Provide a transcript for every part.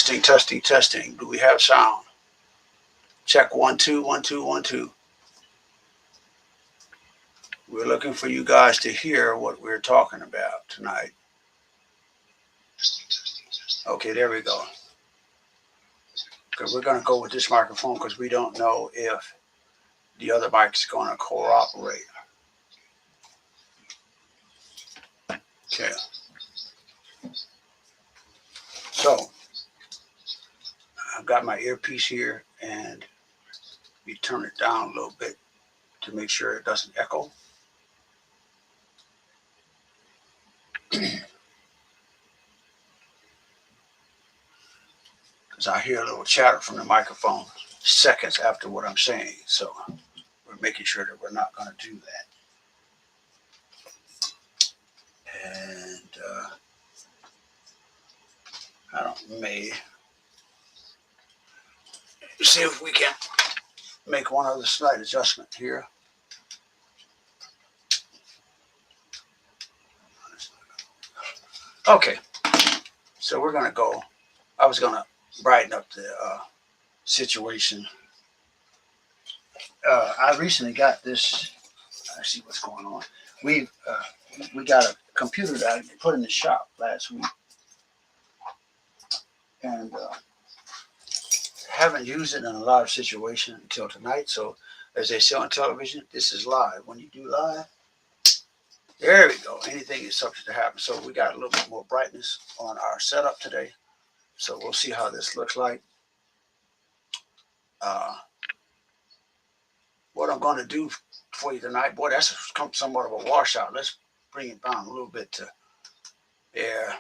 Testing, testing, testing. Do we have sound? Check 1 2 1 2 1 2. We're looking for you guys to hear what we're talking about tonight. Okay, there we go. Because we're going to go with this microphone because we don't know if the other mic is going to cooperate. Okay. So, I've got my earpiece here, and we turn it down a little bit to make sure it doesn't echo. Because I hear a little chatter from the microphone seconds after what I'm saying. So we're making sure that we're not going to do that. And I may see if we can make one other slight adjustment here. Okay, so we're going to go. I was going to brighten up the situation. I recently got this. I see what's going on. We got a computer that I put in the shop last week, and haven't used it in a lot of situations until tonight. So, as they say on television, this is live. When you do live, there we go. Anything is subject to happen. So we got a little bit more brightness on our setup today. So we'll see how this looks like. What I'm going to do for you tonight, boy, that's somewhat of a washout. Let's bring it down a little bit to there.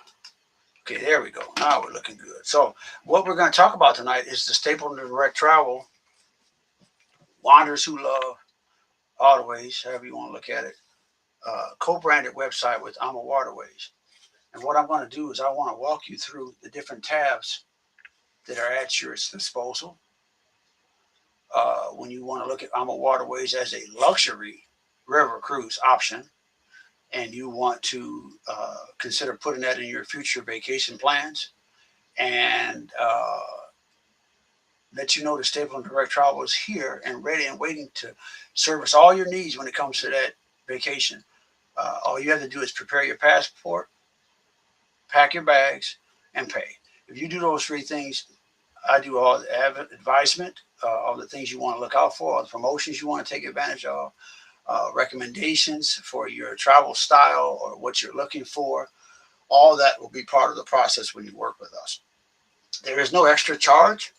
Okay, there we go. Now we're looking good. So what we're going to talk about tonight is the Stapleton Direct Travel, Wanderers Who Love Waterways, however you want to look at it, co-branded website with AMA Waterways. And what I'm going to do is I want to walk you through the different tabs that are at your disposal. When you want to look at AMA Waterways as a luxury river cruise option, and you want to consider putting that in your future vacation plans, and let you know the Stapleton Direct Travel is here and ready and waiting to service all your needs when it comes to that vacation. All you have to do is prepare your passport, pack your bags, and pay. If you do those three things, I do all the advisement, all the things you want to look out for, all the promotions you want to take advantage of, recommendations for your travel style or what you're looking for. All that will be part of the process when you work with us. There is no extra charge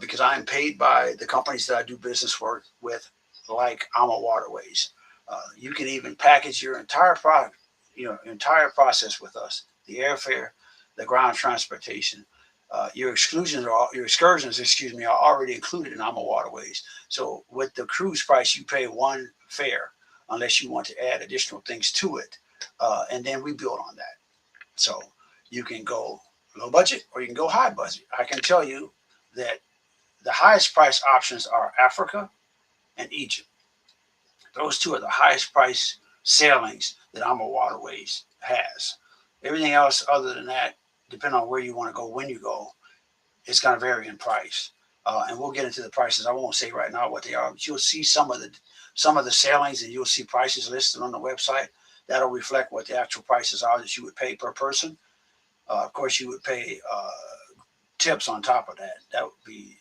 because I am paid by the companies that I do business work with, like AMA Waterways. You can even package your entire product, entire process with us: the airfare, the ground transportation. Your excursions, are already included in AMA Waterways. So with the cruise price, you pay one fare unless you want to add additional things to it, and then we build on that. So you can go low budget or you can go high budget. I can tell you that the highest price options are Africa and Egypt. Those two are the highest price sailings that AMA Waterways has. Everything else other than that, depending on where you want to go, when you go, it's going to vary in price. And we'll get into the prices. I won't say right now what they are, but you'll see some of the sailings, and you'll see prices listed on the website. That'll reflect what the actual prices are that you would pay per person. Of course, you would pay tips on top of that. That would be,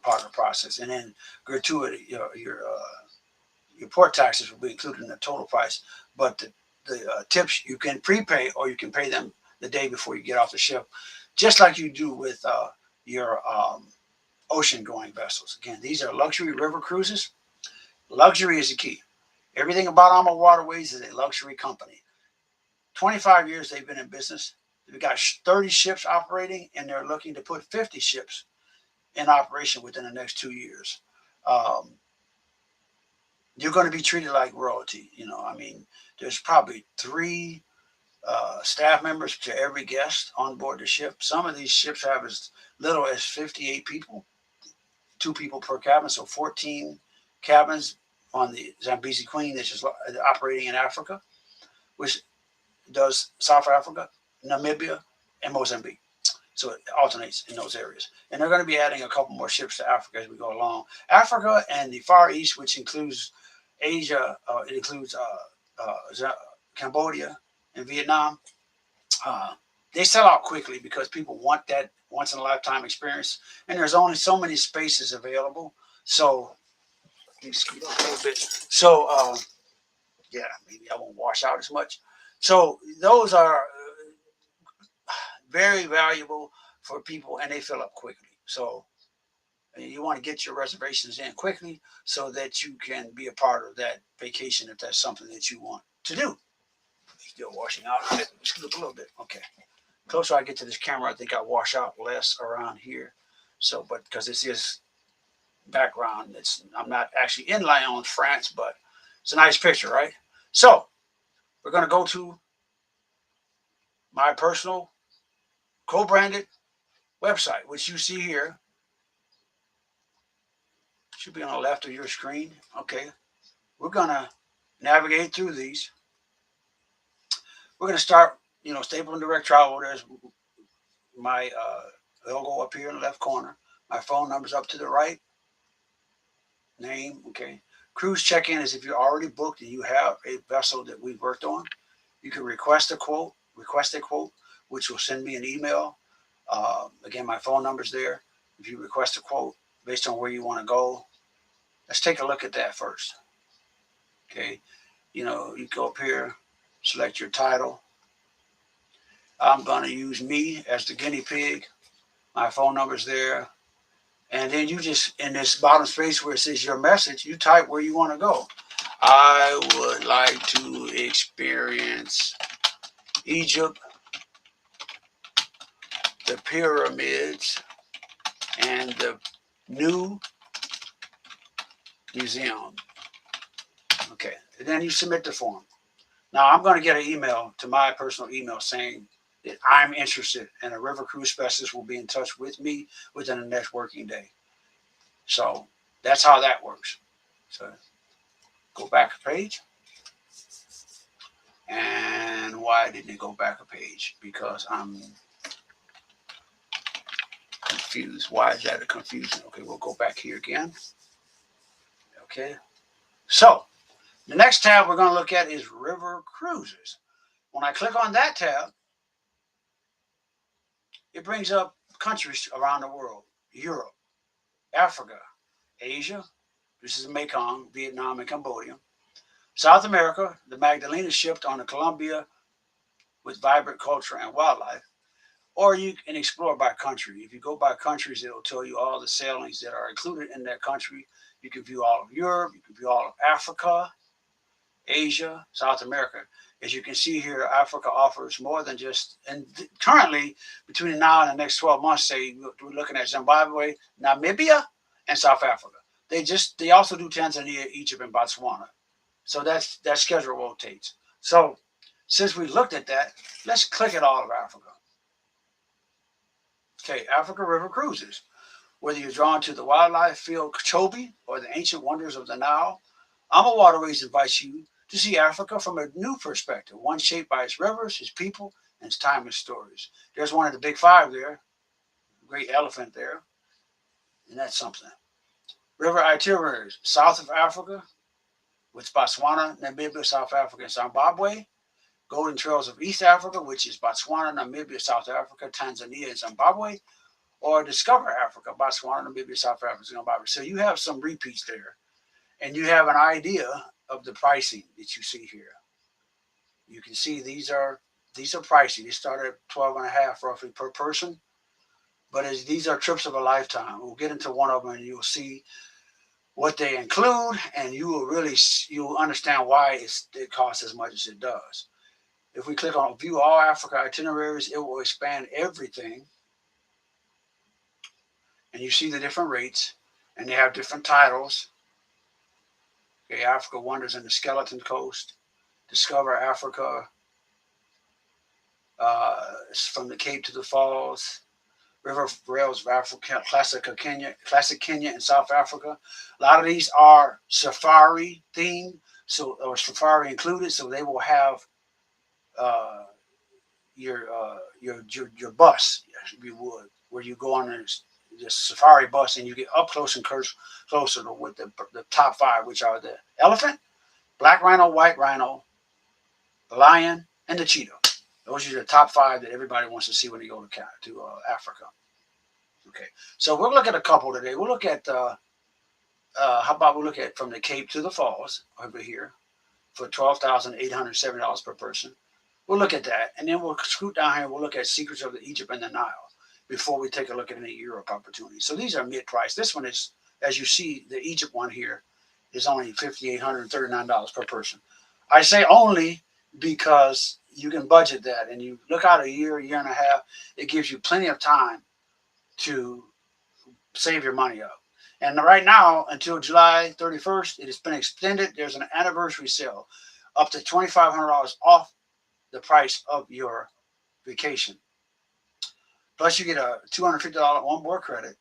part of the process. And then gratuity, your port taxes will be included in the total price. But the tips you can prepay, or you can pay them the day before you get off the ship, just like you do with your ocean-going vessels. Again, these are luxury river cruises. Luxury is the key. Everything about AMA Waterways is a luxury company. 25 years they've been in business. They've got 30 ships operating, and they're looking to put 50 ships in operation within the next 2 years. You're going to be treated like royalty. There's probably 3 staff members to every guest on board the ship. Some of these ships have as little as 58 people, 2 people per cabin, so 14 cabins on the Zambezi Queen, that's just operating in Africa, which does South Africa, Namibia, and Mozambique. So it alternates in those areas. And they're going to be adding a couple more ships to Africa as we go along. Africa and the Far East, which includes Asia, it includes Cambodia and Vietnam. Uh, they sell out quickly because people want that once in a lifetime experience, and there's only so many spaces available. So, let me scoot up a little bit. So, yeah, maybe I won't wash out as much. So, those are very valuable for people, and they fill up quickly. So, you want to get your reservations in quickly so that you can be a part of that vacation if that's something that you want to do. Still washing out a bit. Scoot up a little bit. Okay. Closer I get to this camera, I think I wash out less around here. So, but because this is background, I'm not actually in Lyon, France, but it's a nice picture, right? So, we're going to go to my personal co-branded website, which you see here. Should be on the left of your screen. Okay. We're going to navigate through these. We're going to start, Staple and Direct Travel. There's my logo up here in the left corner. My phone number's up to the right. Name, okay. Cruise check-in is if you're already booked and you have a vessel that we've worked on. You can request a quote, which will send me an email. Again, my phone number's there. If you request a quote based on where you want to go, let's take a look at that first. Okay, you go up here, select your title. I'm going to use me as the guinea pig. My phone number's there. And then you just, in this bottom space where it says your message, you type where you want to go. I would like to experience Egypt, the pyramids, and the new museum. Okay, and then you submit the form. Now I'm going to get an email to my personal email saying that I'm interested, and a river cruise specialist will be in touch with me within the next working day. So that's how that works. So go back a page. And why didn't it go back a page? Because I'm confused. Why is that a confusion? Okay, we'll go back here again. Okay. So the next tab we're going to look at is River Cruises. When I click on that tab, it brings up countries around the world. Europe, Africa, Asia, this is Mekong, Vietnam, and Cambodia. South America, the Magdalena ship on the Columbia with vibrant culture and wildlife. Or you can explore by country. If you go by countries, it'll tell you all the sailings that are included in that country. You can view all of Europe, you can view all of Africa, Asia, South America. As you can see here, Africa offers more than just, and currently, between now and the next 12 months, say, we're looking at Zimbabwe, Namibia, and South Africa. They also do Tanzania, Egypt, and Botswana. So that schedule rotates. So since we looked at that, let's click at all of Africa. Okay, Africa River Cruises. Whether you're drawn to the wildlife field Chobe or the ancient wonders of the Nile, AMA Waterways invites you to see Africa from a new perspective, one shaped by its rivers, its people, and its timeless stories. There's one of the big five there, great elephant there, and that's something. River itineraries, south of Africa, with Botswana, Namibia, South Africa, and Zimbabwe. Golden Trails of East Africa, which is Botswana, Namibia, South Africa, Tanzania, and Zimbabwe. Or Discover Africa, Botswana, Namibia, South Africa, and Zimbabwe. So you have some repeats there. And you have an idea of the pricing that you see here. You can see these are pricey. They start at 12 and a half roughly per person. But these are trips of a lifetime. We'll get into one of them and you'll see what they include, and you'll understand why it costs as much as it does. If we click on View All Africa Itineraries, it will expand everything. And you see the different rates, and they have different titles. Okay, Africa Wonders in the Skeleton Coast, Discover Africa, from the Cape to the Falls, River Rails of Africa, Classic Kenya in South Africa. A lot of these are safari themed, or safari included, so they will have your bus, if you would, where you go on this safari bus and you get up close and closer to with the top five, which are the elephant, black rhino, white rhino, the lion, and the cheetah. Those are the top five that everybody wants to see when they go to Africa. Okay, so we'll look at a couple today. We'll look at how about we look at from the Cape to the Falls over here for $12,870 per person. We'll look at that, and then we'll scoot down here and we'll look at Secrets of the Egypt and the Nile before we take a look at any Europe opportunities. So these are mid-price. This one is, as you see, the Egypt one here is only $5,839 per person. I say only because you can budget that, and you look out a year and a half, it gives you plenty of time to save your money up. And right now, until July 31st, it has been extended. There's an anniversary sale up to $2,500 off the price of your vacation. Plus, you get a $250 on-board credit,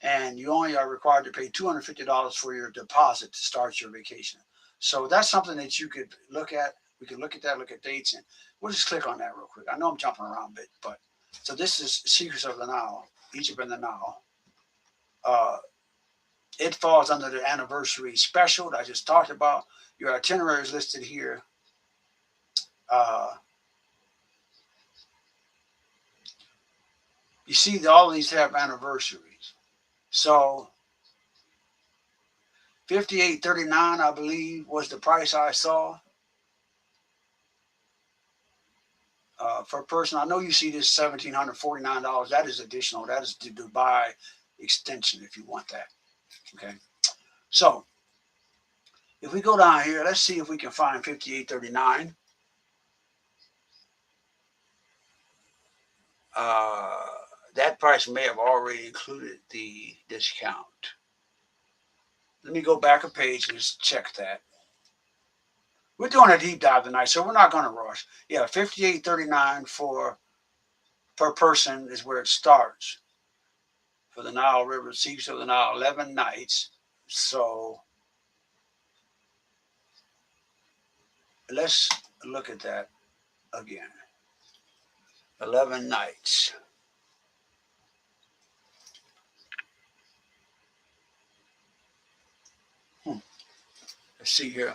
and you only are required to pay $250 for your deposit to start your vacation. So that's something that you could look at. We could look at that, look at dates, and we'll just click on that real quick. I know I'm jumping around a bit, but so this is Secrets of the Nile, Egypt and the Nile. It falls under the anniversary special that I just talked about. Your itinerary is listed here. You see, all of these have anniversaries. So $5,839, I believe, was the price I saw per person. I know you see this $1,749. That is additional. That is the Dubai extension if you want that. Okay. So if we go down here, let's see if we can find $5,839. That price may have already included the discount. Let me go back a page and just check that. We're doing a deep dive tonight, so we're not going to rush. Yeah, $5,839 per person is where it starts for the Nile River, Secrets of the Nile, 11 nights. So let's look at that again. 11 nights. Let's see here.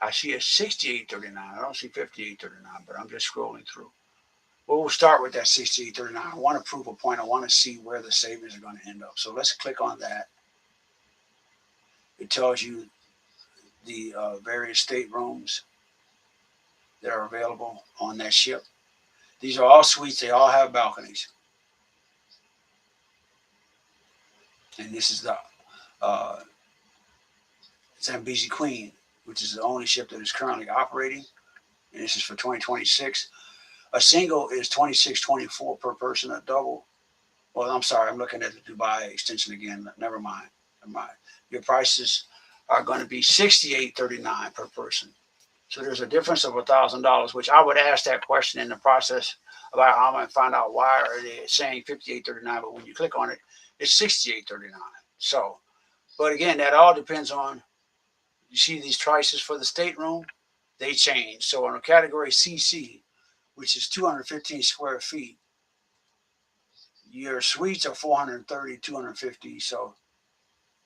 I see a $6,839. I don't see $5,839, but I'm just scrolling through. Well, we'll start with that $6,839. I want to prove a point. I want to see where the savings are going to end up. So let's click on that. It tells you the various staterooms that are available on that ship. These are all suites. They all have balconies. And this is the Zambezi Queen, which is the only ship that is currently operating. And this is for 2026. A single is $26.24 per person. A double, well, I'm sorry, I'm looking at the Dubai extension again. Never mind. Your prices are going to be $68.39 per person. So there's a difference of $1,000, which I would ask that question in the process about I'm going to find out why are they saying $58.39, but when you click on it, it's $68.39. So, but again, that all depends on, you see these prices for the stateroom, they change. So on a category CC, which is 215 square feet, your suites are 430, 250. So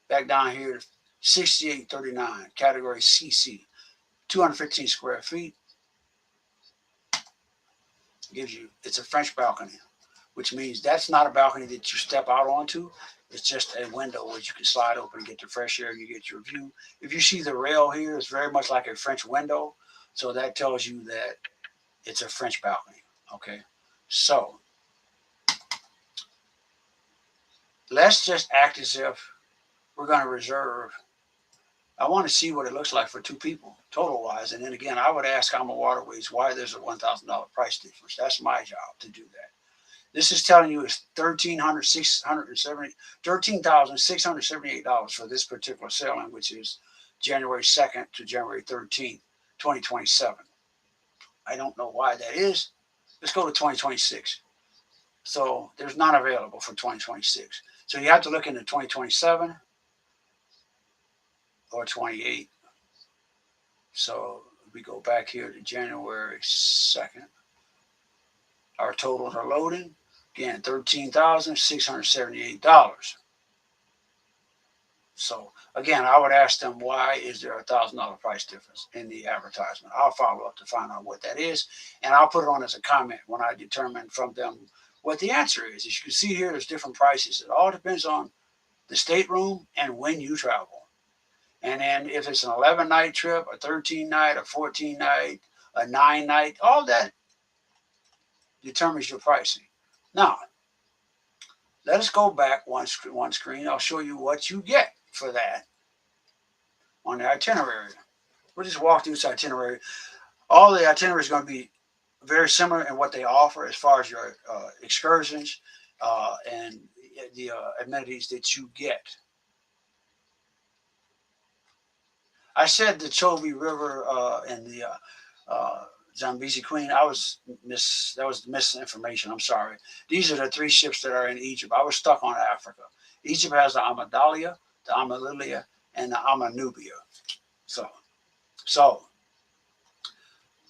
back down here, $68.39, category CC, 215 square feet. Gives you, it's a French balcony, which means that's not a balcony that you step out onto. It's just a window where you can slide open and get the fresh air and you get your view. If you see the rail here, it's very much like a French window. So that tells you that it's a French balcony. Okay. So let's just act as if we're going to reserve. I want to see what it looks like for two people total wise. And then again, I would ask Alma Waterways why there's a $1,000 price difference. That's my job to do that. This is telling you it's $13,678 for this particular sailing, which is January 2nd to January 13th, 2027. I don't know why that is. Let's go to 2026. So there's none available for 2026. So you have to look into 2027 or 28. So We go back here to January 2nd. Our totals are loading. Again, $13,678. So again, I would ask them, why is there $1,000 price difference in the advertisement? I'll follow up to find out what that is, and I'll put it on as a comment when I determine from them what the answer is. As you can see here, there's different prices. It all depends on the stateroom and when you travel. And then if it's an 11-night trip, a 13-night, a 14-night, a 9-night, all that determines your pricing. Now, let us go back one screen. I'll show you what you get for that on the itinerary. We'll just walk through this itinerary. All the itinerary is going to be very similar in what they offer as far as your excursions and the amenities that you get. I said the Chobe River and the Zambezi Queen. That was misinformation. I'm sorry. These are the 3 ships that are in Egypt. I was stuck on Africa. Egypt has the Amadalia, the Amalilia, and the Amanubia. So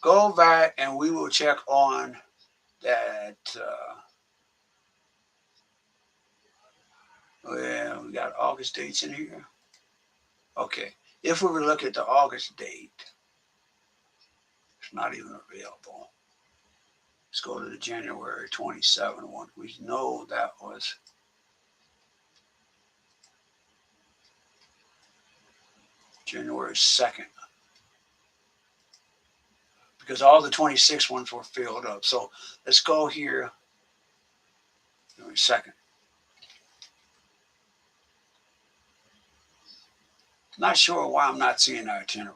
go back and we will check on that. Well, we got August dates in here. Okay. If we were to look at the August date, it's not even available. Let's go to the January 27 one. We know that was January 2nd. Because all the 26 ones were filled up. So let's go here. January 2nd. Not sure why I'm not seeing the itinerary.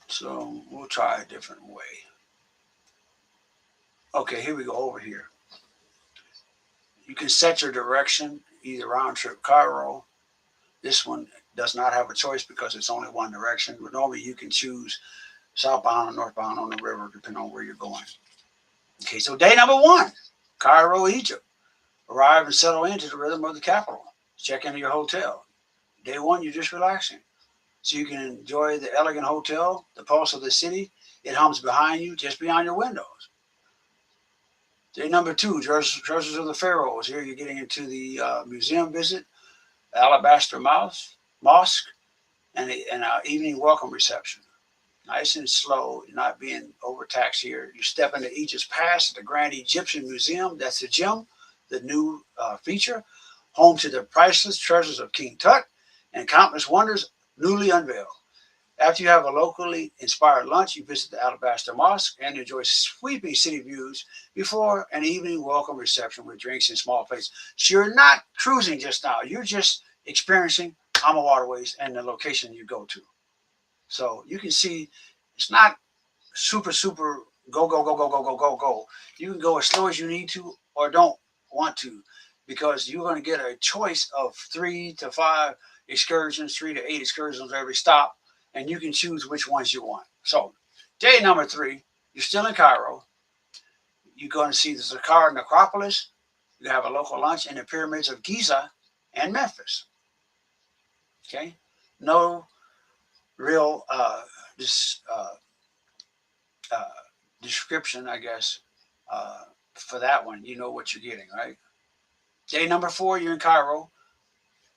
So we'll try a different way. Okay, here we go over here. You can set your direction, either round trip Cairo. This one does not have a choice because it's only one direction. But normally you can choose southbound or northbound on the river depending on where you're going. Okay, so day number 1, Cairo, Egypt. Arrive and settle into the rhythm of the capital. Check into your hotel. Day 1, you're just relaxing. So you can enjoy the elegant hotel, the pulse of the city. It hums behind you, just beyond your windows. Day number 2, Treasures of the Pharaohs. Here you're getting into the museum visit, Alabaster Mosque, and an evening welcome reception. Nice and slow, you're not being overtaxed here. You step into Egypt's past at the Grand Egyptian Museum. That's the gym, the new feature, home to the priceless treasures of King Tut and countless wonders newly unveiled. After you have a locally inspired lunch, you visit the Alabaster Mosque and enjoy sweeping city views before an evening welcome reception with drinks and small plates. So you're not cruising just now. You're just experiencing Ama Waterways and the location you go to. So you can see it's not super go. You can go as slow as you need to or don't want to, because you're going to get a choice of 3 to 5 excursions, 3 to 8 excursions every stop, and you can choose which ones you want. So day number 3, you're still in Cairo. You're going to see the Saqqara necropolis. You have a local lunch in the pyramids of Giza and Memphis. Okay, no real description, I guess, for that one. You know what you're getting, right? Day number 4, you're in Cairo.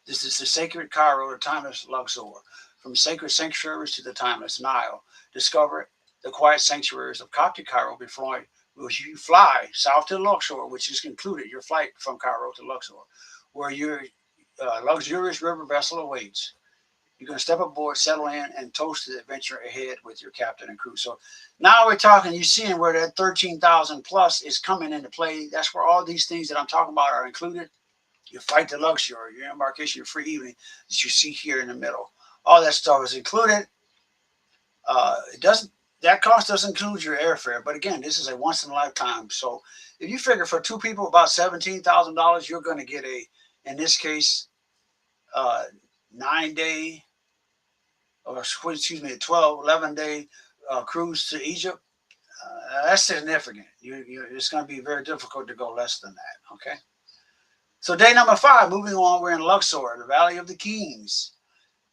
This is the sacred Cairo, the timeless Luxor. From sacred sanctuaries to the timeless Nile. Discover the quiet sanctuaries of Coptic Cairo before you fly south to Luxor, which is concluded your flight from Cairo to Luxor, where your luxurious river vessel awaits. You're going to step aboard, settle in, and toast the adventure ahead with your captain and crew. So now we're talking, you're seeing where that 13,000 plus is coming into play. That's where all these things that I'm talking about are included. Your flight to Luxor, your embarkation, your free evening that you see here in the middle. All that stuff is included. That cost doesn't include your airfare. But again, this is a once in a lifetime. So if you figure for 2 people about $17,000, you're going to get in this case, 9-day, or excuse me, 11-day cruise to Egypt. That's significant. It's going to be very difficult to go less than that. Okay. So day number 5, moving on, we're in Luxor, the Valley of the Kings.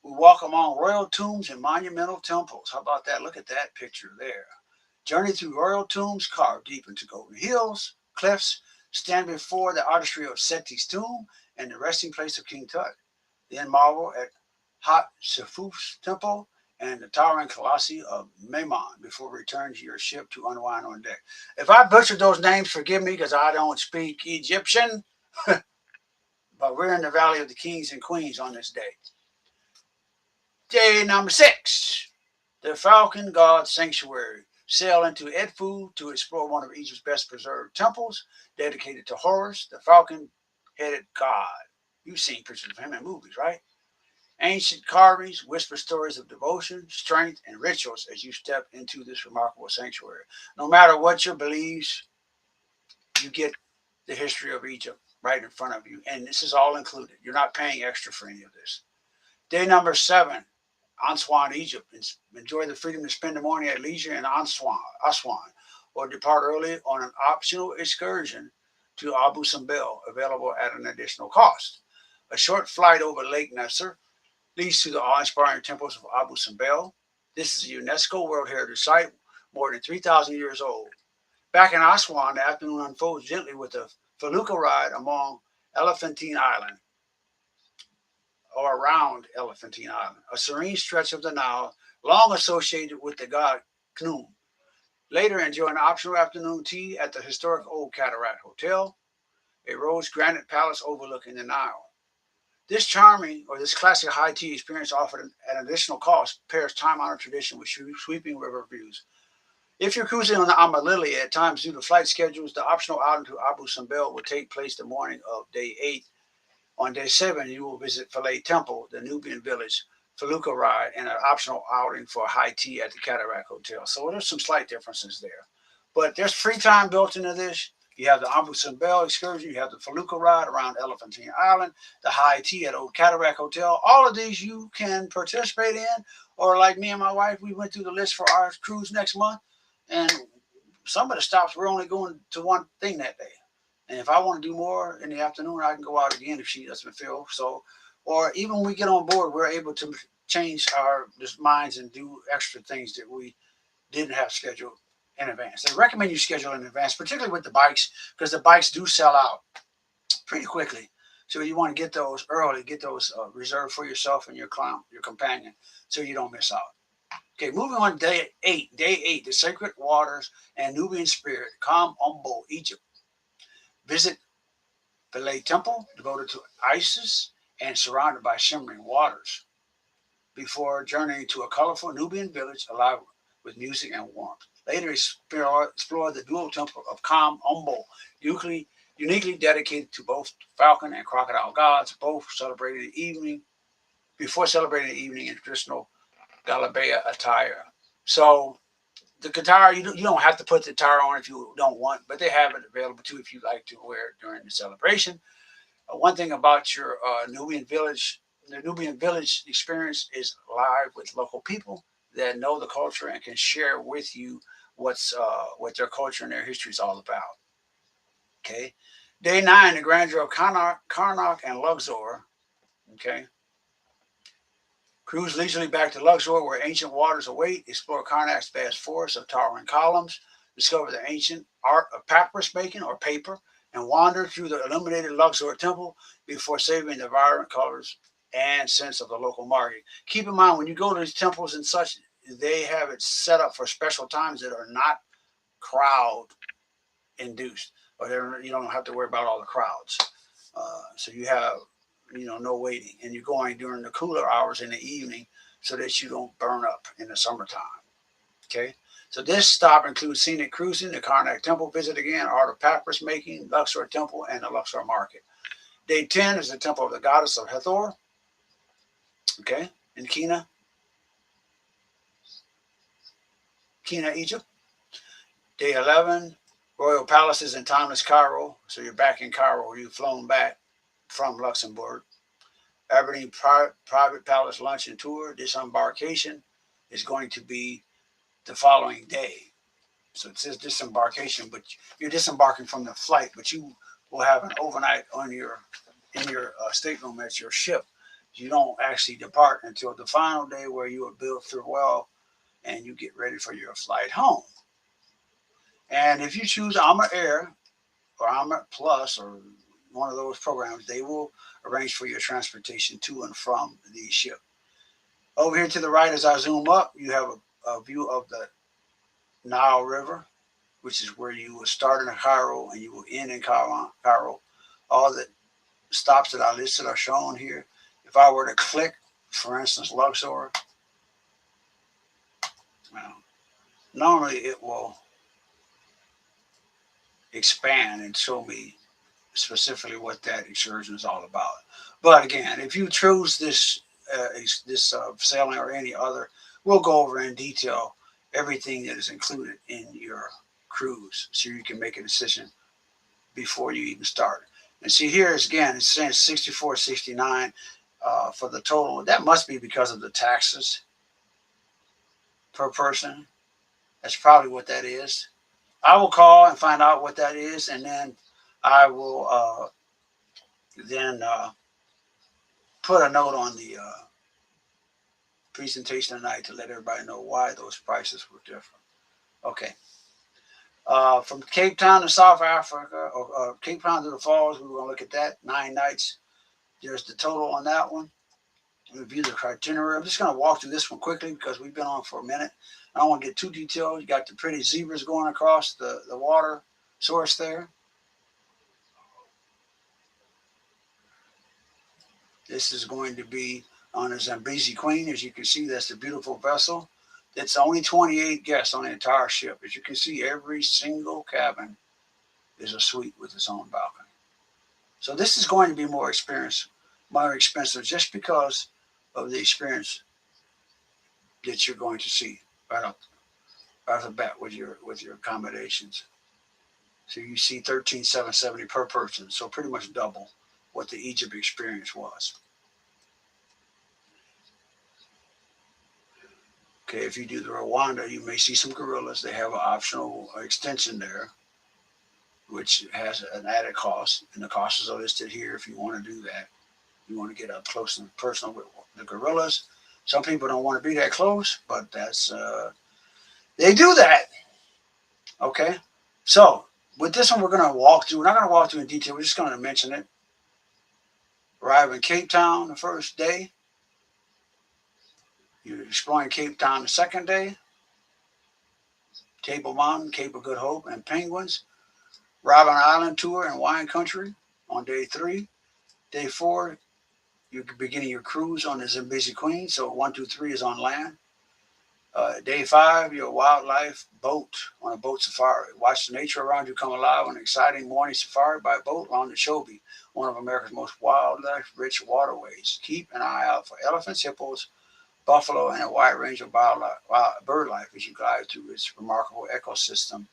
We walk among royal tombs and monumental temples. How about that? Look at that picture there. Journey through royal tombs carved deep into golden hills, cliffs, stand before the artistry of Seti's tomb and the resting place of King Tut. Then marvel at Hatshepsut's temple and the towering colossi of Memnon before returning to your ship to unwind on deck. If I butchered those names, forgive me because I don't speak Egyptian, but we're in the Valley of the Kings and Queens on this day. Day number 6, the Falcon God Sanctuary. Sail into Edfu to explore one of Egypt's best preserved temples dedicated to Horus, the falcon-headed god. You've seen pictures of him in movies, right? Ancient carvings whisper stories of devotion, strength, and rituals as you step into this remarkable sanctuary. No matter what your beliefs, you get the history of Egypt right in front of you, and this is all included. You're not paying extra for any of this. Day number 7, Aswan, Egypt. Enjoy the freedom to spend the morning at leisure in Aswan, or depart early on an optional excursion to Abu Simbel, available at an additional cost. A short flight over Lake Nasser leads to the awe-inspiring temples of Abu Simbel. This is a UNESCO World Heritage Site, more than 3,000 years old. Back in Aswan, the afternoon unfolds gently with a felucca ride among Elephantine Island, or around Elephantine Island, a serene stretch of the Nile long associated with the god Khnum. Later, enjoy an optional afternoon tea at the historic Old Cataract Hotel, a rose granite palace overlooking the Nile. This classic high tea experience offered at an additional cost pairs time-honored tradition with sweeping river views. If you're cruising on the Amalili at times due to flight schedules, the optional outing to Abu Simbel will take place the morning of day 8. On day 7, you will visit Philae Temple, the Nubian village, felucca ride, and an optional outing for high tea at the Cataract Hotel. So there's some slight differences there. But there's free time built into this. You have the Abu Simbel excursion, you have the felucca ride around Elephantine Island, the high tea at Old Cataract Hotel. All of these you can participate in, or like me and my wife, we went through the list for our cruise next month, and some of the stops we're only going to one thing that day. And if I want to do more in the afternoon, I can go out again if she doesn't feel so. Or even when we get on board, we're able to change our minds and do extra things that we didn't have scheduled in advance. They recommend you schedule in advance, particularly with the bikes, because the bikes do sell out pretty quickly. So you want to get those early, get those reserved for yourself and your companion, so you don't miss out. Okay, moving on to day 8. Day 8, the sacred waters and Nubian spirit, Kam Ombo, Egypt. Visit Philae Temple, devoted to Isis and surrounded by shimmering waters, before journeying to a colorful Nubian village alive with music and warmth. Later, explore the dual temple of Kam Ombo, uniquely dedicated to both falcon and crocodile gods, both celebrating the evening in traditional Galabea attire. So the guitar, you don't have to put the guitar on if you don't want, but they have it available too if you like to wear it during the celebration. One thing about your the Nubian village experience is live with local people that know the culture and can share with you what their culture and their history is all about. Okay, day 9, the grandeur of Karnak and Luxor. Okay, cruise leisurely back to Luxor, where ancient waters await. Explore Karnak's vast forest of towering columns. Discover the ancient art of papyrus making or paper, and wander through the illuminated Luxor temple before savoring the vibrant colors and scents of the local market. Keep in mind, when you go to these temples and such, they have it set up for special times that are not crowd induced, or you don't have to worry about all the crowds. So you have no waiting, and you're going during the cooler hours in the evening so that you don't burn up in the summertime. Okay, so this stop includes scenic cruising, the Karnak Temple visit again, art of papyrus making, Luxor Temple, and the Luxor Market. Day 10 is the Temple of the Goddess of Hathor, okay, in Kina, Egypt. Day 11, Royal Palaces in timeless Cairo. So you're back in Cairo, or you've flown back from Luxembourg. Aberdeen private palace lunch and tour. Disembarkation is going to be the following day. So it says disembarkation, but you're disembarking from the flight, but you will have an overnight on in your stateroom at your ship. You don't actually depart until the final day where you will bid farewell and you get ready for your flight home. And if you choose Armor Air or Armor Plus or one of those programs, they will arrange for your transportation to and from the ship. Over here to the right, as I zoom up, you have a view of the Nile River, which is where you will start in Cairo and you will end in Cairo. All the stops that I listed are shown here. If I were to click, for instance, Luxor, well, normally it will expand and show me specifically what that excursion is all about. But again, if you choose this sailing or any other, we'll go over in detail everything that is included in your cruise, so you can make a decision before you even start. And see here is again, it's saying 64.69 for the total. That must be because of the taxes per person. That's probably what that is. I will call and find out what that is, and then I will then put a note on the presentation tonight to let everybody know why those prices were different. Okay. From Cape Town to South Africa, or Cape Town to the Falls, we will look at that. 9 nights. There's the total on that one. Review the itinerary. I'm just going to walk through this one quickly because we've been on for a minute. I don't want to get too detailed. You got the pretty zebras going across the water source there. This is going to be on the Zambezi Queen. As you can see, that's the beautiful vessel. It's only 28 guests on the entire ship. As you can see, every single cabin is a suite with its own balcony. So this is going to be more expensive just because of the experience that you're going to see right off the bat with your accommodations. So you see 13,770 per person, so pretty much double what the Egypt experience was. Okay, if you do the Rwanda, you may see some gorillas. They have an optional extension there, which has an added cost, and the costs are listed here if you want to do that. You want to get up close and personal with the gorillas. Some people don't want to be that close, but that's they do that. Okay, so with this one, we're going to walk through. We're not going to walk through in detail. We're just going to mention it. Arrive in Cape Town the first day. You're exploring Cape Town the second day. Table Mountain, Cape of Good Hope, and Penguins. Robben Island tour and wine country on day 3. Day 4, you're beginning your cruise on the Zambezi Queen. So 1, 2, 3 is on land. Day 5, your wildlife boat on a boat safari. Watch the nature around you come alive on an exciting morning safari by boat along the Chobe, one of America's most wildlife-rich waterways. Keep an eye out for elephants, hippos, buffalo, and a wide range of bird life as you glide through its remarkable ecosystem.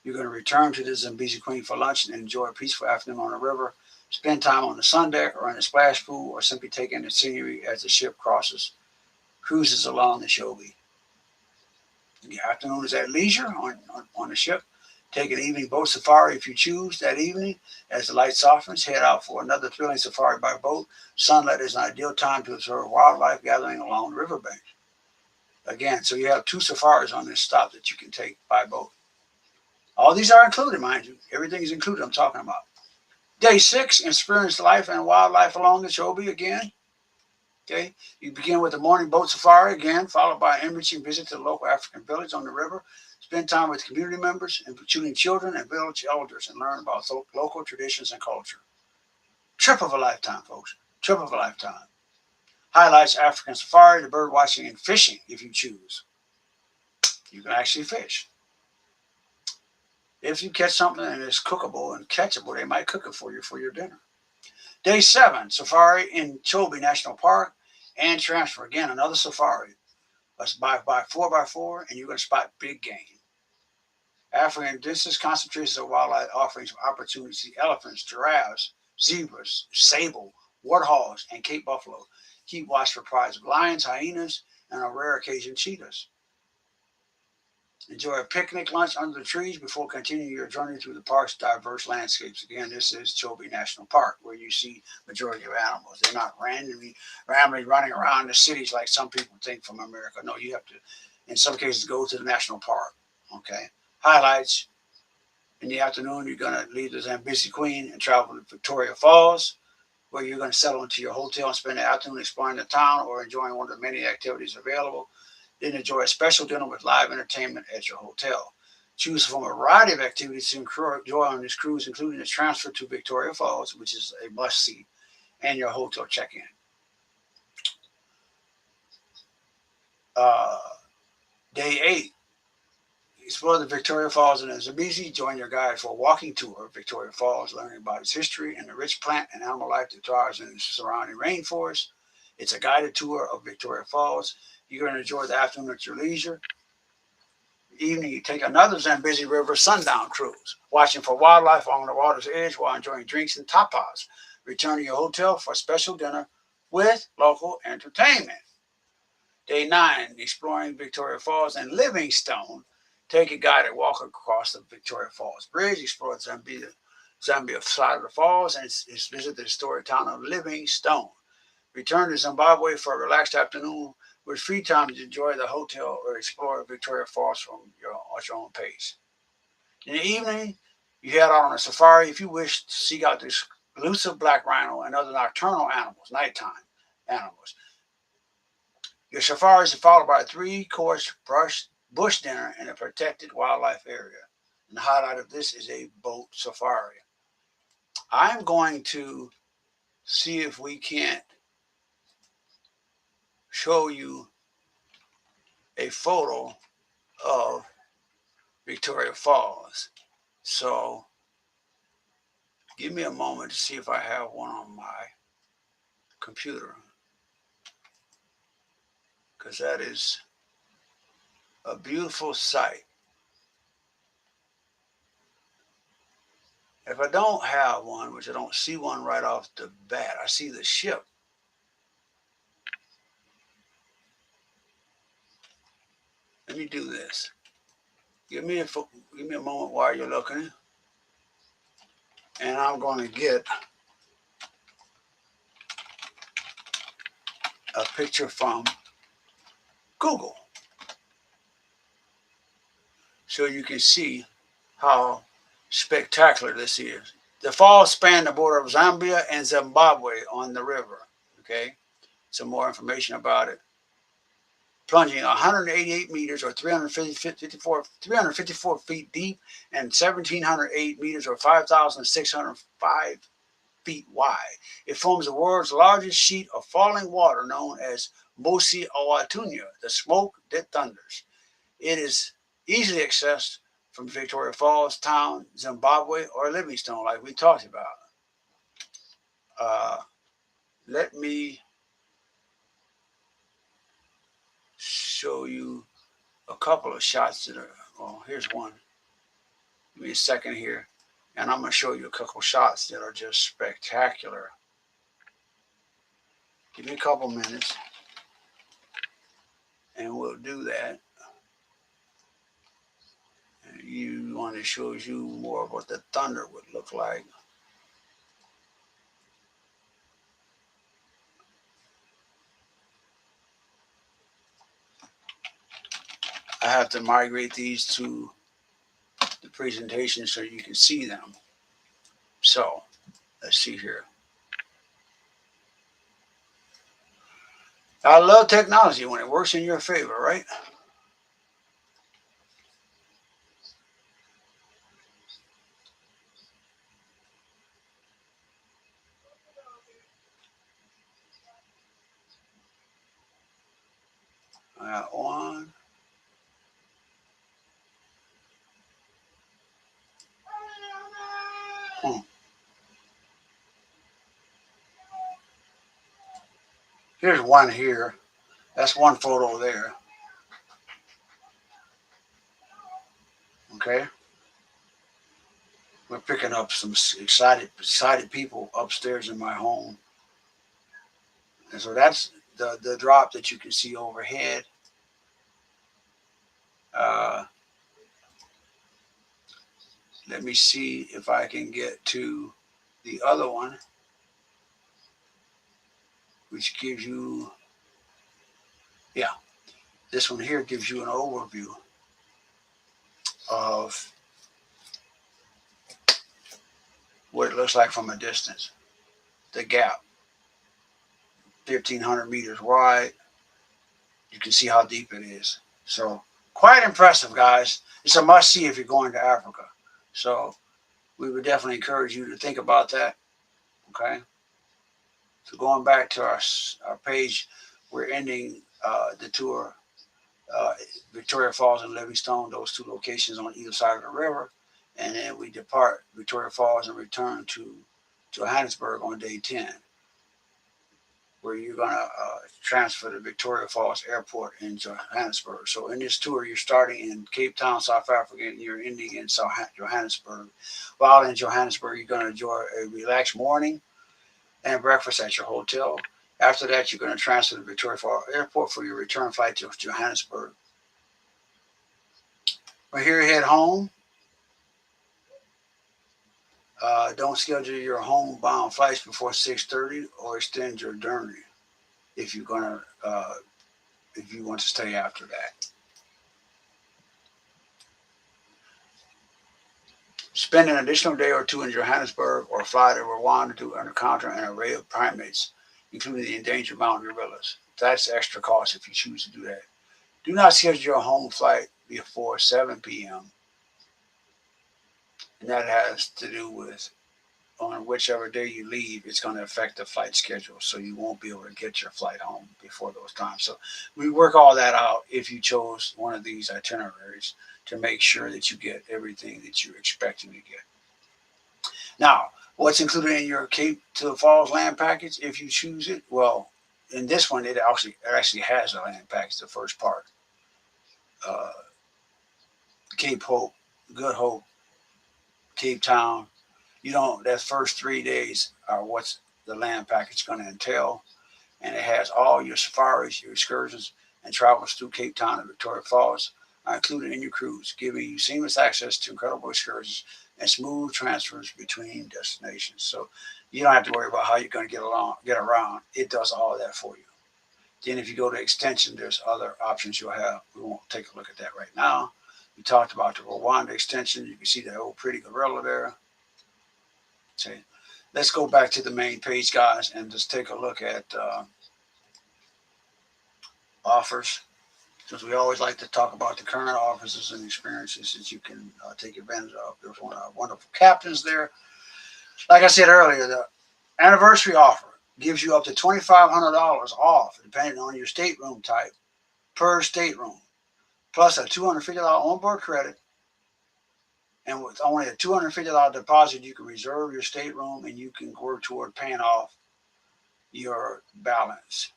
You're going to return to the Zambezi Queen for lunch and enjoy a peaceful afternoon on the river. Spend time on the sun deck or in the splash pool, or simply take in the scenery as the ship cruises along the Chobe. The afternoon is at leisure on the ship. Take an evening boat safari if you choose that evening. As the light softens, head out for another thrilling safari by boat. Sunlight is an ideal time to observe wildlife gathering along the riverbank. Again, so you have 2 safaris on this stop that you can take by boat. All these are included, mind you. Everything is included I'm talking about. Day 6, experience life and wildlife along the Chobe again. Okay, you begin with the morning boat safari again, followed by an enriching visit to the local African village on the river. Spend time with community members, including children and village elders, and learn about local traditions and culture. Trip of a lifetime, folks. Trip of a lifetime. Highlights African safari, the bird watching, and fishing if you choose. You can actually fish. If you catch something and it's cookable and catchable, they might cook it for you for your dinner. Day 7, safari in Chobe National Park and transfer. Again, another safari. That's by 4x4, and you're going to spot big game. African distance concentrations of wildlife offerings opportunities to see elephants, giraffes, zebras, sable, warthogs, and Cape buffalo. Keep watch for prides of lions, hyenas, and on rare occasion cheetahs. Enjoy a picnic lunch under the trees before continuing your journey through the park's diverse landscapes. Again, this is Chobe National Park, where you see majority of animals. They're not randomly running around the cities like some people think from America. No, you have to, in some cases, go to the national park. Okay. Highlights: in the afternoon, you're going to leave the Zambezi Queen and travel to Victoria Falls, where you're going to settle into your hotel and spend the afternoon exploring the town or enjoying one of the many activities available. Then enjoy a special dinner with live entertainment at your hotel. Choose from a variety of activities to enjoy on this cruise, including the transfer to Victoria Falls, which is a must-see, and your hotel check-in. Uh, Day 8. Explore the Victoria Falls in Zambezi. Join your guide for a walking tour of Victoria Falls, learning about its history and the rich plant and animal life that thrives in its surrounding rainforest. It's a guided tour of Victoria Falls. You're going to enjoy the afternoon at your leisure. Evening, you take another Zambezi River sundown cruise, watching for wildlife along the water's edge while enjoying drinks and tapas. Return to your hotel for a special dinner with local entertainment. Day 9, exploring Victoria Falls and Livingstone. Take a guided walk across the Victoria Falls Bridge, explore the Zambia side of the falls, and visit the historic town of Livingstone. Return to Zimbabwe for a relaxed afternoon with free time to enjoy the hotel or explore Victoria Falls at your own pace. In the evening, you head out on a safari if you wish to seek out the elusive black rhino and other nocturnal animals, nighttime animals. Your safari is followed by a 3-course bush dinner in a protected wildlife area. And the highlight of this is a boat safari. I'm going to see if we can't show you a photo of Victoria Falls. So give me a moment to see if I have one on my computer, because that is a beautiful sight. If I don't have one, which I don't see one right off the bat, I see the ship. Let me do this. Give me a moment while you're looking, and I'm going to get a picture from Google so you can see how spectacular this is. The falls span the border of Zambia and Zimbabwe on the river. Okay, some more information about it. Plunging 188 meters or 354 feet deep and 1,708 meters or 5,605 feet wide. It forms the world's largest sheet of falling water known as Mosi Awatunya, the smoke that thunders. It is easily accessed from Victoria Falls town, Zimbabwe, or Livingstone, like we talked about. Let me show you a couple of shots that are, well, here's one. Give me a second here, and I'm going to show you a couple shots that are just spectacular. Give me a couple minutes, and we'll do that. And you want to show you more of what the thunder would look like. I have to migrate these to the presentation so you can see them. So let's see here. I love technology when it works in your favor, right? I got one. Here's one here. That's one photo there. Okay. We're picking up some excited people upstairs in my home. And so that's the drop that you can see overhead. Let me see if I can get to the other one, which gives you, yeah, this one here gives you an overview of what it looks like from a distance. The gap, 1,500 meters wide. You can see how deep it is. So quite impressive, guys. It's a must-see if you're going to Africa. So we would definitely encourage you to think about that. Okay. So going back to our page, we're ending the tour. Victoria Falls and Livingstone, those two locations on either side of the river. And then we depart Victoria Falls and return to Johannesburg on day 10, where you're going to transfer to Victoria Falls Airport in Johannesburg. So in this tour, you're starting in Cape Town, South Africa, and you're ending in Johannesburg. While in Johannesburg, you're going to enjoy a relaxed morning and breakfast at your hotel. After that, you're going to transfer to Victoria Falls Airport for your return flight to Johannesburg. From here, head home. Don't schedule your homebound flights before 6:30 or extend your journey if you're gonna if you want to stay after that. Spend an additional day or two in Johannesburg or fly to Rwanda to encounter an array of primates, including the endangered mountain gorillas. That's extra cost if you choose to do that. Do not schedule your home flight before 7 p.m. And that has to do with on whichever day you leave, it's going to affect the flight schedule. So you won't be able to get your flight home before those times. So we work all that out if you chose one of these itineraries to make sure that you get everything that you're expecting to get. Now, what's included in your Cape to the Falls land package if you choose it? Well, in this one, it actually has a land package, the first part. Uh, Cape Hope, Good Hope, Cape Town. You don't, that first 3 days are what's the land package going to entail. And it has all your safaris, your excursions, and travels through Cape Town and Victoria Falls are included in your cruise, giving you seamless access to incredible excursions and smooth transfers between destinations. So you don't have to worry about how you're going to get around. It does all of that for you. Then if you go to extension, there's other options you'll have. We won't take a look at that right now. We talked about the Rwanda extension. You can see that old pretty gorilla there. Okay. Let's go back to the main page, guys, and just take a look at offers, because we always like to talk about the current offers and experiences that you can take advantage of. There's one wonderful captains there. Like I said earlier, the anniversary offer gives you up to $2,500 off, depending on your stateroom type, per stateroom, plus a $250 onboard credit. And with only a $250 deposit, you can reserve your stateroom and you can work toward paying off your balance.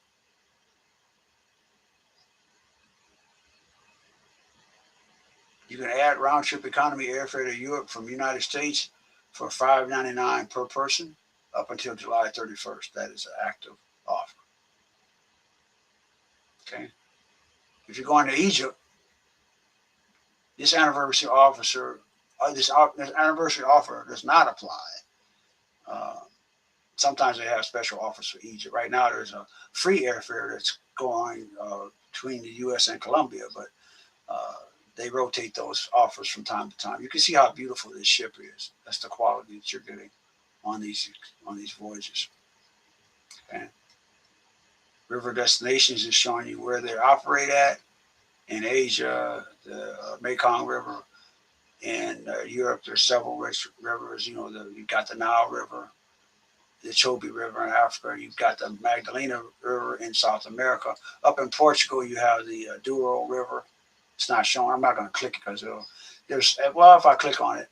You can add round-trip economy airfare to Europe from the United States for $5.99 per person up until July 31st. That is an active offer. Okay. If you're going to Egypt, this anniversary offer does not apply. Sometimes they have special offers for Egypt. Right now, there's a free airfare that's going between the U.S. and Colombia, but they rotate those offers from time to time. You can see how beautiful this ship is. That's the quality that you're getting on these voyages. Okay. River Destinations is showing you where they operate at. In Asia, the Mekong River. In Europe, there's several rich rivers. You know, you've got the Nile River, the Chobe River in Africa. You've got the Magdalena River in South America. Up in Portugal, you have the Douro River. It's not showing. I'm not going to click it because if I click on it,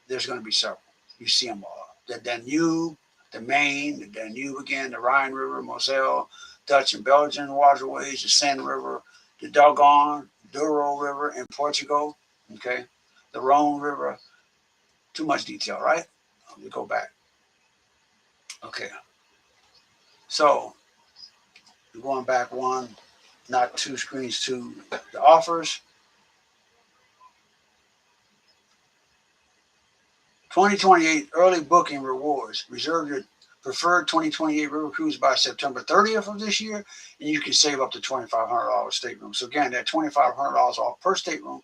there's going to be several. You see them all. The Danube, the Main, the Danube again, the Rhine River, Moselle, Dutch and Belgian waterways, the Seine River, the Douro River in Portugal, okay, the Rhone River. Too much detail, right? Let me go back. Okay. So, we're going back one, not two screens to the offers. 2028 early booking rewards. Reserve your preferred 2028 river cruise by September 30th of this year, and you can save up to $2,500 stateroom. So again, that $2,500 off per stateroom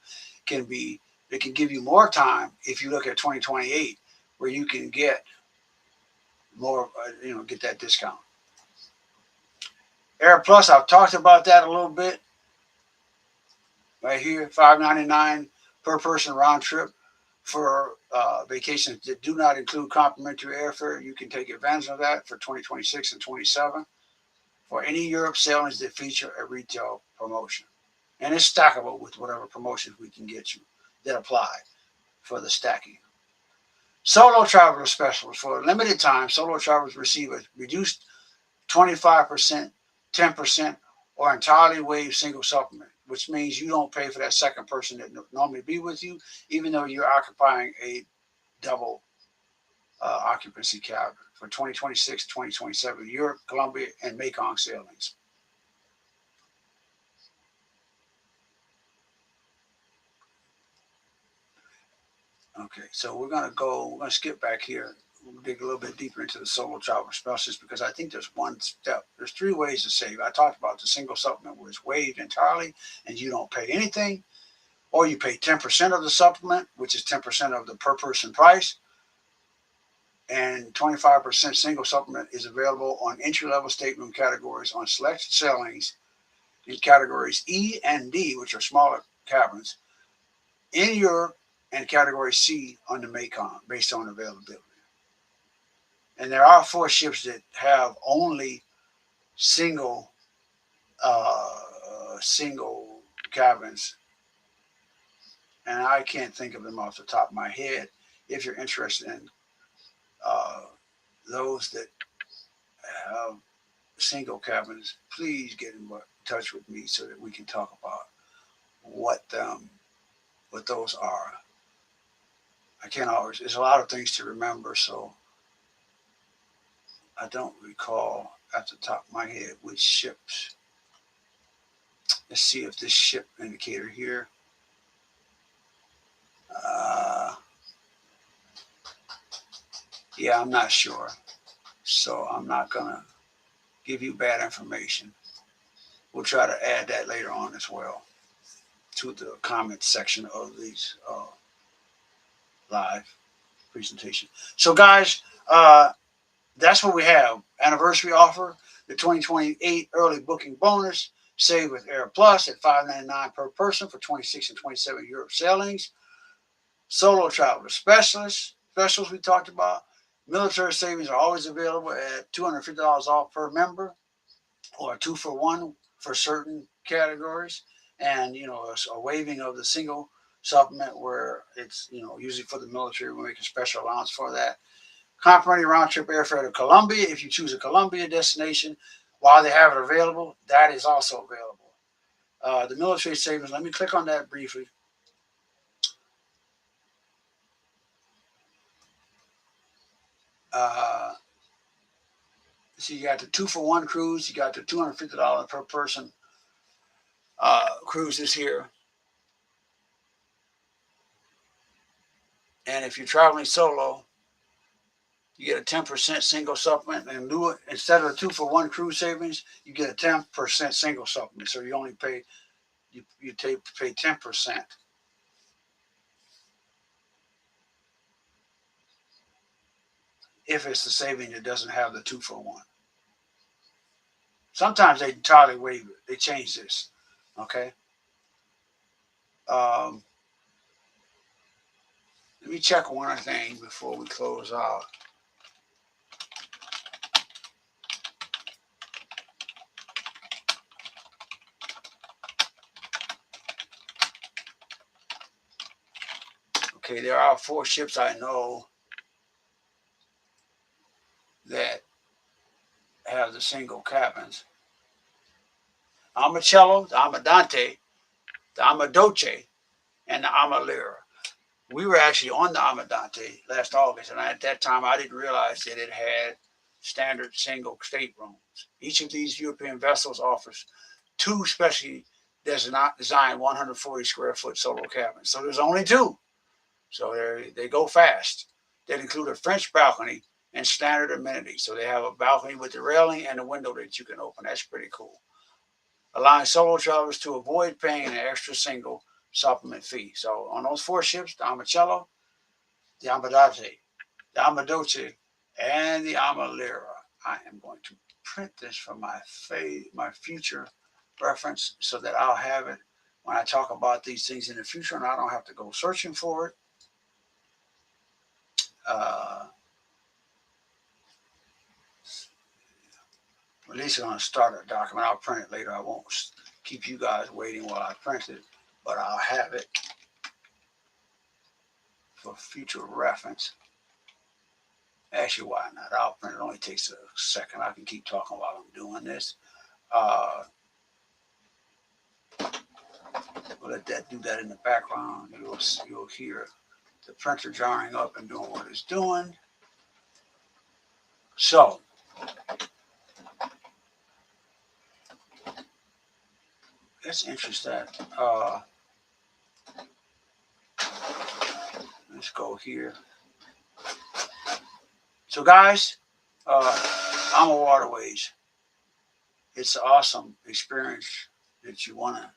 it can give you more time if you look at 2028, where you can get more, get that discount. Air Plus, I've talked about that a little bit. Right here, $599 per person round trip for vacations that do not include complimentary airfare. You can take advantage of that for 2026 and 27 for any Europe sailings that feature a retail promotion. And it's stackable with whatever promotions we can get you that apply for the stacking. Solo traveler specials. For a limited time, solo travelers receive a reduced 25%, 10%, or entirely waived single supplement, which means you don't pay for that second person that normally be with you, even though you're occupying a double occupancy cabin for 2026, 2027 Europe, Colombia, and Mekong sailings. Okay, so we're going to skip back here. We'll dig a little bit deeper into the solo travel specials because I think there's one step. There's three ways to save. I talked about the single supplement where it's waived entirely and you don't pay anything, or you pay 10% of the supplement, which is 10% of the per person price, and 25% single supplement is available on entry-level stateroom categories on select sailings in categories E and D, which are smaller cabins, in Europe, and category C on the Mekong based on availability. And there are 4 ships that have only single cabins, and I can't think of them off the top of my head. If you're interested in those that have single cabins, please get in touch with me so that we can talk about what those are. I can't always. There's a lot of things to remember, so I don't recall at the top of my head which ships. Let's see if this ship indicator here. Yeah, I'm not sure. So I'm not going to give you bad information. We'll try to add that later on as well to the comments section of these live presentation. So guys, that's what we have. Anniversary offer, the 2028 early booking bonus. Save with Air Plus at $599 per person for 26 and 27 Europe sailings. Solo traveler specials we talked about. Military savings are always available at $250 off per member, or 2-for-1 for certain categories, and a waiving of the single supplement where it's usually for the military. We make a special allowance for that. Complimentary round trip airfare to Colombia if you choose a Colombia destination while they have it available. That is also available. The military savings. Let me click on that briefly. So you got the 2-for-1 cruise. You got the $250 per person cruises here. And if you're traveling solo, you get a 10% single supplement, and instead of a 2-for-1 cruise savings, you get a 10% single supplement. So you only pay you pay 10%. If it's the saving that doesn't have the 2-for-1. Sometimes they entirely waive it. They change this. Okay. Let me check one thing before we close out. Okay, there are 4 ships I know that have the single cabins. Amacello, the Amadante, the Amadoce, and the Amalira. We were actually on the Amadante last August, and at that time I didn't realize that it had standard single staterooms. Each of these European vessels offers 2 specially designed 140 square foot solo cabins. So there's only 2. So they go fast. that include a French balcony and standard amenities. So they have a balcony with the railing and a window that you can open. That's pretty cool. Allowing solo travelers to avoid paying an extra single supplement fee. So on those 4 ships, the Amacello, the Amadate, the Amadoce, and the Amalira, I am going to print this for my future reference so that I'll have it when I talk about these things in the future and I don't have to go searching for it. At least I'm going to start a document. I'll print it later. I won't keep you guys waiting while I print it, but I'll have it for future reference. Actually, why not? I'll print it. It only takes a second. I can keep talking while I'm doing this. We'll let that do that in the background. You'll hear the printer jarring up and doing what it's doing. So, let's interest that. Let's go here. So, guys, AMA Waterways. It's an awesome experience that you want to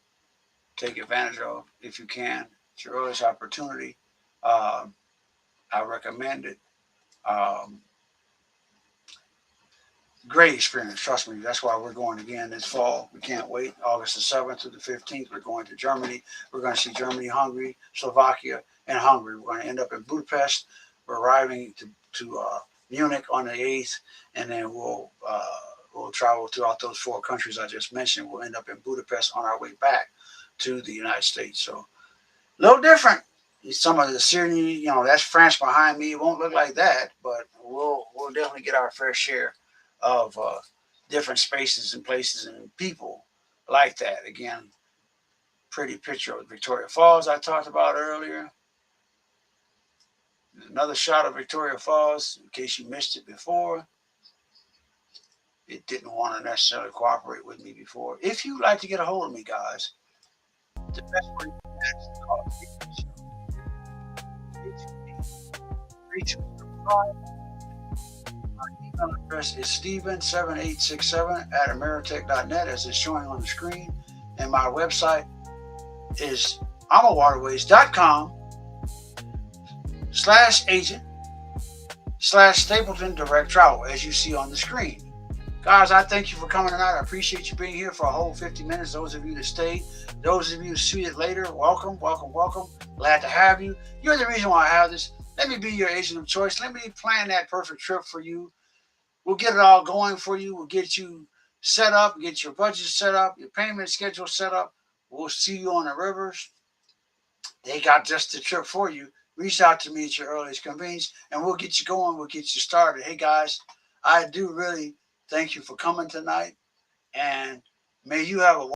take advantage of if you can. It's your earliest opportunity. I recommend it. Great experience, trust me. That's why we're going again this fall. We can't wait. August the 7th to the 15th, we're going to Germany. We're going to see Germany, Hungary, Slovakia, and Hungary. We're going to end up in Budapest. We're arriving to Munich on the 8th, and then we'll travel throughout those 4 countries I just mentioned. We'll end up in Budapest on our way back to the United States. So a little different. Some of the Syrian, that's France behind me. It won't look like that, but we'll definitely get our fair share of different spaces and places and people like that. Again, pretty picture of Victoria Falls I talked about earlier. Another shot of Victoria Falls, in case you missed it before. It didn't want to necessarily cooperate with me before. If you'd like to get a hold of me, guys, the best way is to call my email address is steven7867@ameritech.net, as it's showing on the screen. And my website is amawaterways.com/agent/Stapleton Direct Travel, as you see on the screen. Guys, I thank you for coming tonight. I appreciate you being here for a whole 50 minutes. Those of you that stayed, those of you who see it later, welcome, welcome, welcome. Glad to have you. You're the reason why I have this. Let me be your agent of choice. Let me plan that perfect trip for you. We'll get it all going for you. We'll get you set up, get your budget set up, your payment schedule set up. We'll see you on the rivers. They got just the trip for you. Reach out to me at your earliest convenience, and we'll get you going. We'll get you started. Hey, guys, I do really thank you for coming tonight, and may you have a